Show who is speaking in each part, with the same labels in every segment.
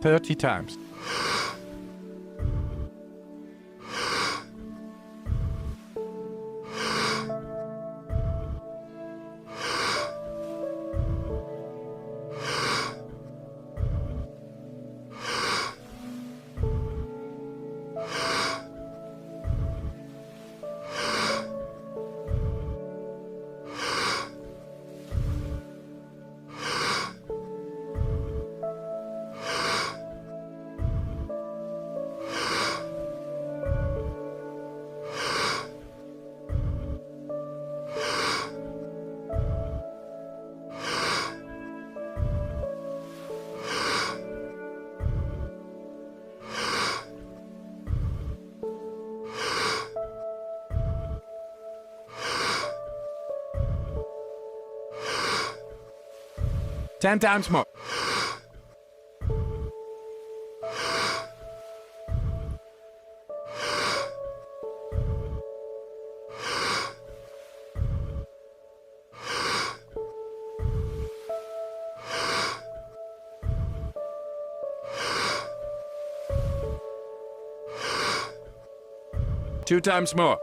Speaker 1: 30 times. Ten times more. Two times more.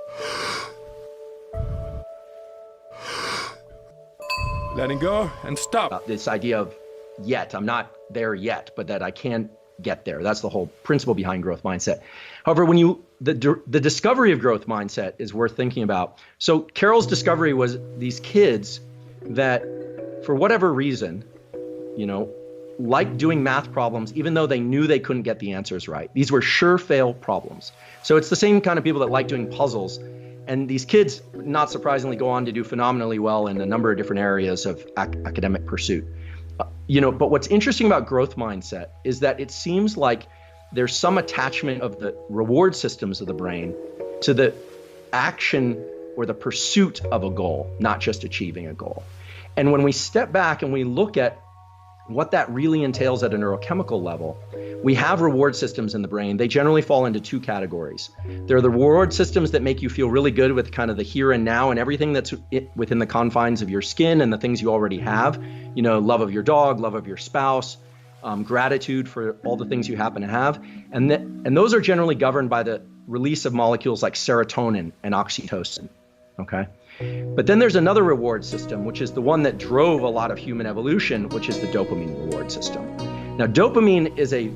Speaker 1: Letting go and stop.
Speaker 2: This idea of yet, I'm not there yet, but that I can get there. That's the whole principle behind growth mindset. However, when the discovery of growth mindset is worth thinking about. So Carol's discovery was these kids that, for whatever reason, liked doing math problems, even though they knew they couldn't get the answers right. These were sure fail problems. So it's the same kind of people that like doing puzzles. And these kids, not surprisingly, go on to do phenomenally well in a number of different areas of academic pursuit. But what's interesting about growth mindset is that it seems like there's some attachment of the reward systems of the brain to the action or the pursuit of a goal, not just achieving a goal. And when we step back and we look at what that really entails at a neurochemical level, we have reward systems in the brain. They generally fall into two categories. There are the reward systems that make you feel really good with kind of the here and now and everything that's within the confines of your skin and the things you already have, love of your dog, love of your spouse, gratitude for all the things you happen to have. And those are generally governed by the release of molecules like serotonin and oxytocin, okay? But then there's another reward system, which is the one that drove a lot of human evolution, which is the dopamine reward system. Now, dopamine is a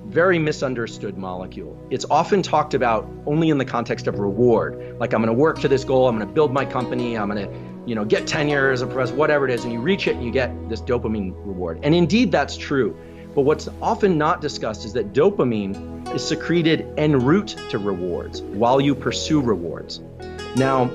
Speaker 2: very misunderstood molecule. It's often talked about only in the context of reward. Like, I'm going to work to this goal, I'm going to build my company, I'm going to, get tenure as a professor, whatever it is, and you reach it and you get this dopamine reward. And indeed, that's true. But what's often not discussed is that dopamine is secreted en route to rewards while you pursue rewards. Now,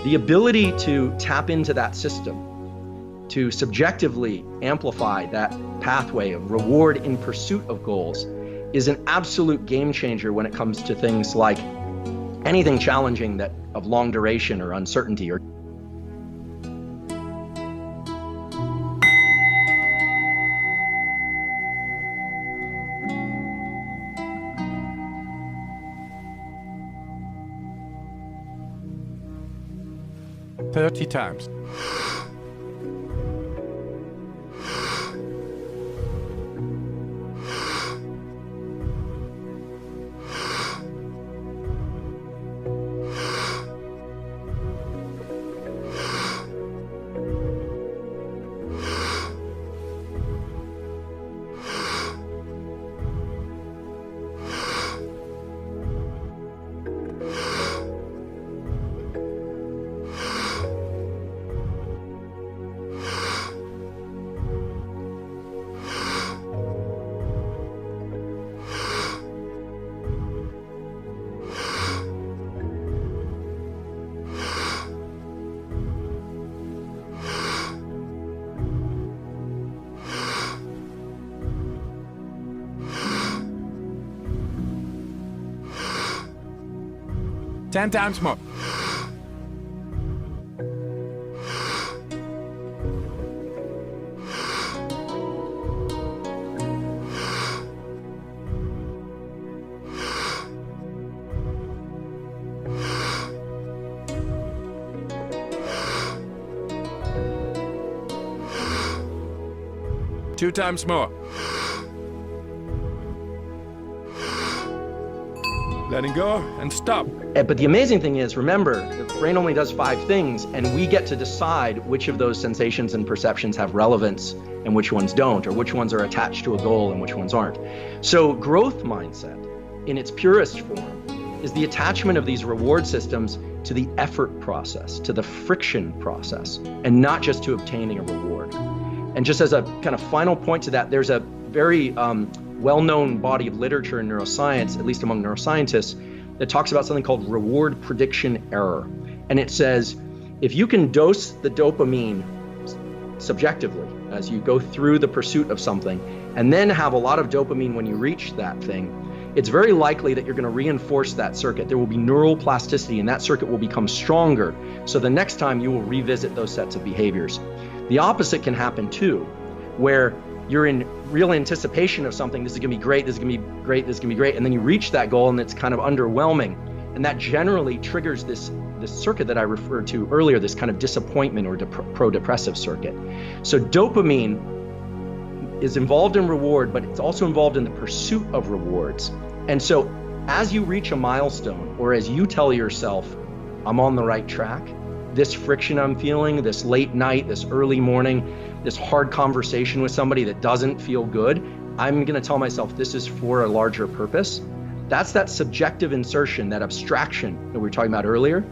Speaker 2: the ability to tap into that system, to subjectively amplify that pathway of reward in pursuit of goals, is an absolute game changer when it comes to things like anything challenging that of long duration or uncertainty or
Speaker 1: Thirty times. Ten times more. Two times more. letting go, and stop.
Speaker 2: But the amazing thing is, remember, the brain only does 5 things, and we get to decide which of those sensations and perceptions have relevance and which ones don't, or which ones are attached to a goal and which ones aren't. So growth mindset, in its purest form, is the attachment of these reward systems to the effort process, to the friction process, and not just to obtaining a reward. And just as a kind of final point to that, there's a very well-known body of literature in neuroscience, at least among neuroscientists, that talks about something called reward prediction error. And it says, if you can dose the dopamine subjectively as you go through the pursuit of something, and then have a lot of dopamine when you reach that thing, it's very likely that you're going to reinforce that circuit. There will be neural plasticity, and that circuit will become stronger. So the next time you will revisit those sets of behaviors. The opposite can happen too, where you're in real anticipation of something. This is going to be great, this is going to be great, this is going to be great. And then you reach that goal and it's kind of underwhelming. And that generally triggers this circuit that I referred to earlier, this kind of disappointment or pro-depressive circuit. So dopamine is involved in reward, but it's also involved in the pursuit of rewards. And so as you reach a milestone, or as you tell yourself, I'm on the right track, this friction I'm feeling, this late night, this early morning, this hard conversation with somebody that doesn't feel good, I'm going to tell myself this is for a larger purpose. That's that subjective insertion, that abstraction that we were talking about earlier.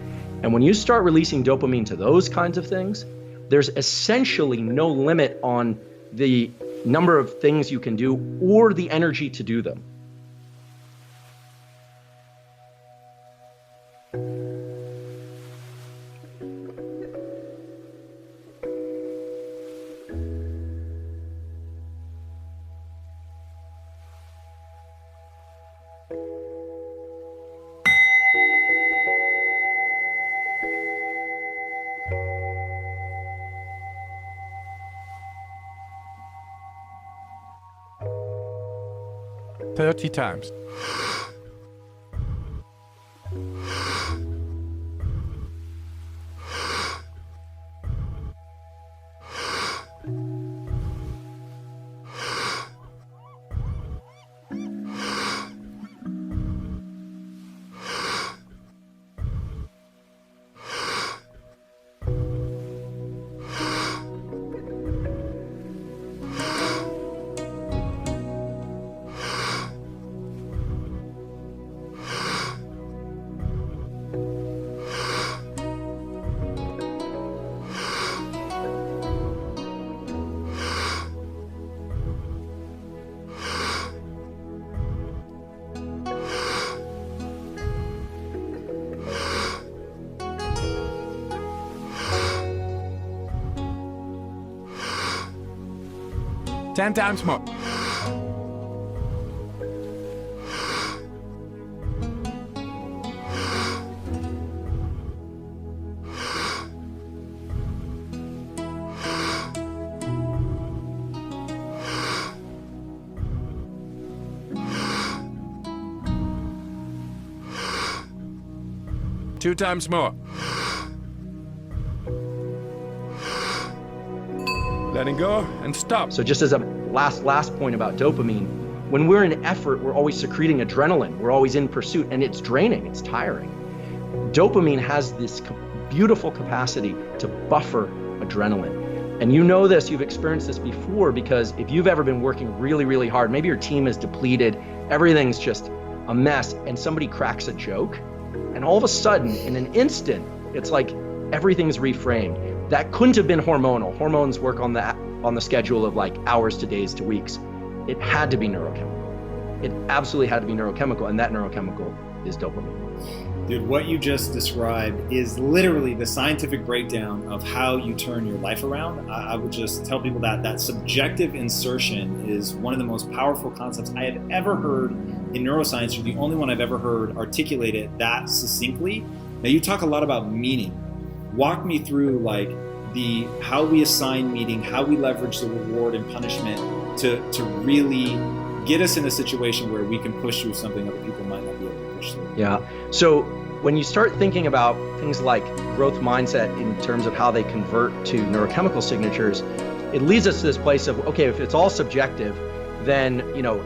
Speaker 2: And when you start releasing dopamine to those kinds of things, there's essentially no limit on the number of things you can do or the energy to do them.
Speaker 1: Thirty times. Ten times more. Two times more. Letting go and stop.
Speaker 2: So just as a last point about dopamine, when we're in effort, we're always secreting adrenaline. We're always in pursuit, and it's draining, it's tiring. Dopamine has this beautiful capacity to buffer adrenaline. And you know this, you've experienced this before, because if you've ever been working really, really hard, maybe your team is depleted, everything's just a mess, and somebody cracks a joke, and all of a sudden, in an instant, it's like everything's reframed. That couldn't have been hormonal. Hormones work on the schedule of like hours to days to weeks. It had to be neurochemical. It absolutely had to be neurochemical, and that neurochemical is dopamine.
Speaker 3: Dude, what you just described is literally the scientific breakdown of how you turn your life around. I would just tell people that subjective insertion is one of the most powerful concepts I have ever heard in neuroscience. You're the only one I've ever heard articulate it that succinctly. Now, you talk a lot about meaning. Walk me through like how we assign meaning, how we leverage the reward and punishment to really get us in a situation where we can push through something other people might not be able to push through.
Speaker 2: Yeah. So when you start thinking about things like growth mindset in terms of how they convert to neurochemical signatures, it leads us to this place of, okay, if it's all subjective, then,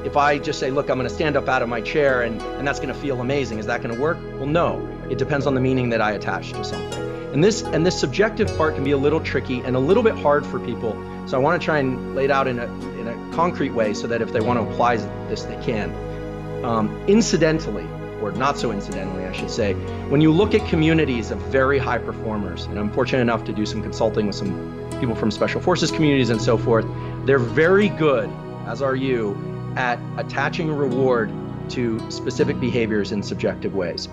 Speaker 2: if I just say, look, I'm going to stand up out of my chair and that's going to feel amazing, is that going to work? Well, no. It depends on the meaning that I attach to something. And this subjective part can be a little tricky and a little bit hard for people. So I want to try and lay it out in a concrete way so that if they want to apply this, they can. Incidentally, or not so incidentally, I should say, when you look at communities of very high performers, and I'm fortunate enough to do some consulting with some people from special forces communities and so forth, they're very good, as are you, at attaching a reward to specific behaviors in subjective ways.